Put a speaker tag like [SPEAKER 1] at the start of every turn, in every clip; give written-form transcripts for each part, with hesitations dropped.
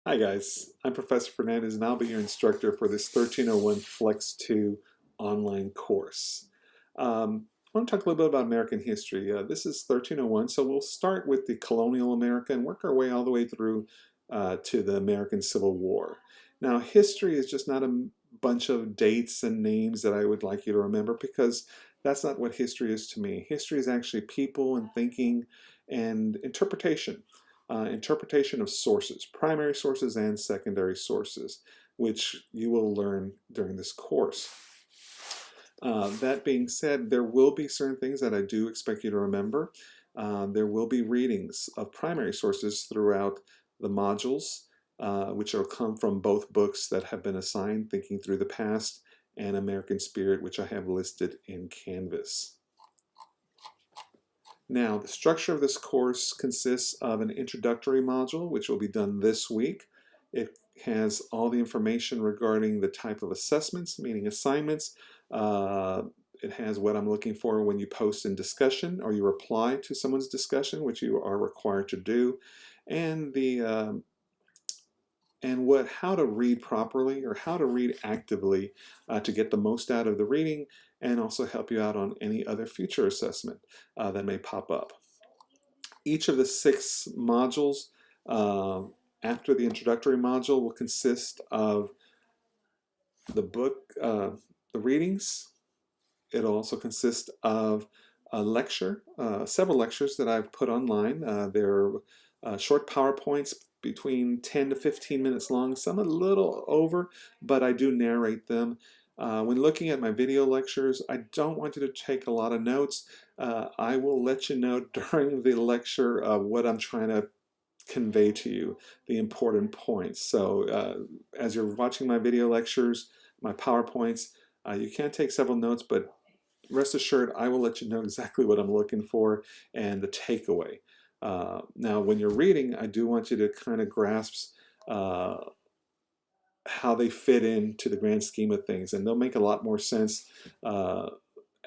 [SPEAKER 1] Hi guys, I'm Professor Fernandez and I'll be your instructor for this 1301 Flex 2 online course. I want to talk a little bit about American history. This is 1301, so we'll start with the colonial America and work our way all the way through to the American Civil War. Now, history is just not a bunch of dates and names that I would like you to remember because that's not what history is to me. History is actually people and thinking and interpretation. Interpretation of sources, primary sources and secondary sources, which you will learn during this course. That being said, there will be certain things that I do expect you to remember. There will be readings of primary sources throughout the modules, which will come from both books that have been assigned, Thinking Through the Past and American Spirit, which I have listed in Canvas. Now, the structure of this course consists of an introductory module, which will be done this week. It has all the information regarding the type of assessments, meaning assignments. It has what I'm looking for when you post in discussion or you reply to someone's discussion, which you are required to do, and how to read properly or how to read actively to get the most out of the reading and also help you out on any other future assessment that may pop up. Each of the 6 modules after the introductory module will consist of the book, the readings. It'll also consist of a lecture, several lectures that I've put online. They're short PowerPoints between 10 to 15 minutes long, some a little over, but I do narrate them. When looking at my video lectures, I don't want you to take a lot of notes. I will let you know during the lecture what I'm trying to convey to you, the important points. So as you're watching my video lectures, my PowerPoints, you can take several notes, but rest assured I will let you know exactly what I'm looking for and the takeaway. Now, when you're reading, I do want you to kind of grasp how they fit into the grand scheme of things, and they'll make a lot more sense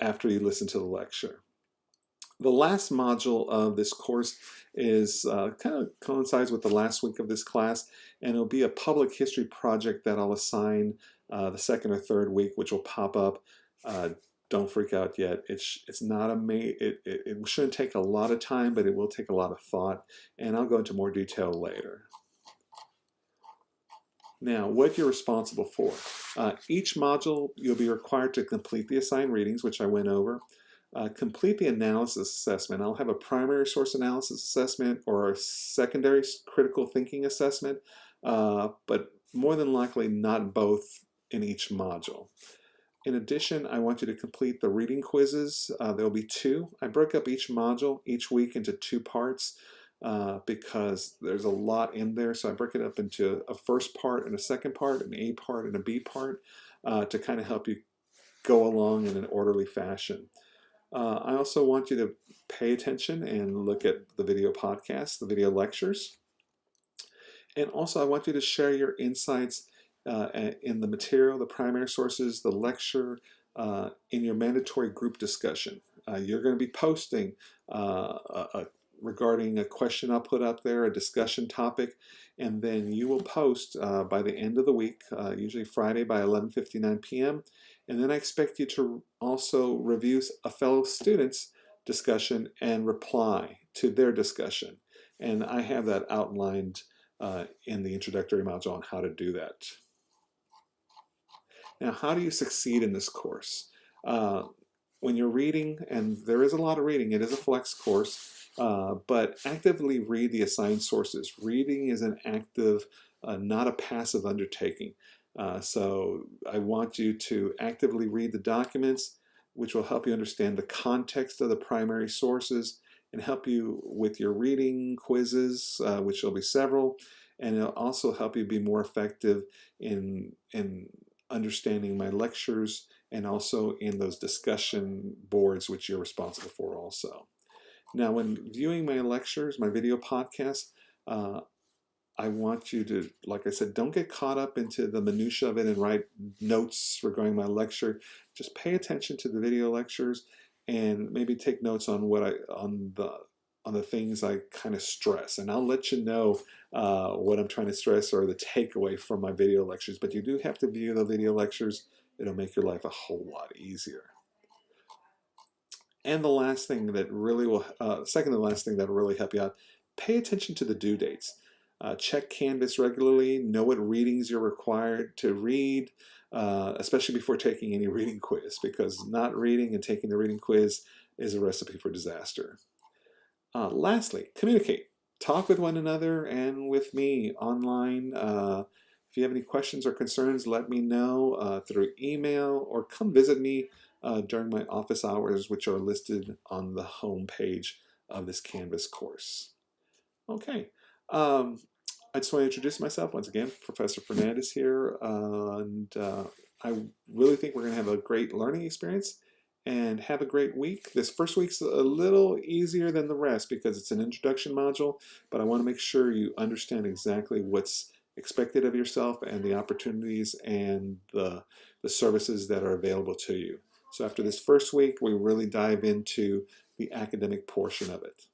[SPEAKER 1] after you listen to the lecture. The last module of this course is kind of coincides with the last week of this class, and it'll be a public history project that I'll assign the second or third week, which will pop up. Don't freak out yet. It's not it shouldn't take a lot of time, but it will take a lot of thought, and I'll go into more detail later. Now, what you're responsible for. Each module, you'll be required to complete the assigned readings, which I went over. Complete the analysis assessment. I'll have a primary source analysis assessment or a secondary critical thinking assessment, but more than likely not both in each module. In addition, I want you to complete the reading quizzes. There'll be 2. I broke up each module each week into 2 parts because there's a lot in there. So I break it up into a first part and a second part, an A part and a B part to kind of help you go along in an orderly fashion. I also want you to pay attention and look at the video podcasts, the video lectures. And also I want you to share your insights in the material, the primary sources, the lecture, in your mandatory group discussion. You're going to be posting regarding a question I'll put up there, a discussion topic, and then you will post by the end of the week, usually Friday by 11:59 p.m. And then I expect you to also review a fellow student's discussion and reply to their discussion. And I have that outlined in the introductory module on how to do that. Now, how do you succeed in this course? When you're reading, and there is a lot of reading, it is a flex course, but actively read the assigned sources. Reading is an active, not a passive undertaking. So I want you to actively read the documents, which will help you understand the context of the primary sources and help you with your reading quizzes, which will be several, and it'll also help you be more effective in understanding my lectures and also in those discussion boards which you're responsible for also. Now, when viewing my lectures, my video podcasts, I want you to, like I said, don't get caught up into the minutia of it and write notes regarding my lecture. Just pay attention to the video lectures and maybe take notes on the things I kind of stress, and I'll let you know what I'm trying to stress or the takeaway from my video lectures. But you do have to view the video lectures. It'll make your life a whole lot easier. And the last thing that really will, second to the last thing that will really help you out, pay attention to the due dates. Check Canvas regularly, know what readings you're required to read, especially before taking any reading quiz, because not reading and taking the reading quiz is a recipe for disaster. Lastly, communicate. Talk with one another and with me online. If you have any questions or concerns, let me know through email or come visit me during my office hours, which are listed on the home page of this Canvas course. Okay. I just want to introduce myself once again. Professor Fernandez here, and I really think we're going to have a great learning experience and have a great week. This first week's a little easier than the rest because it's an introduction module, but I want to make sure you understand exactly what's expected of yourself and the opportunities and the services that are available to you. So after this first week, we really dive into the academic portion of it.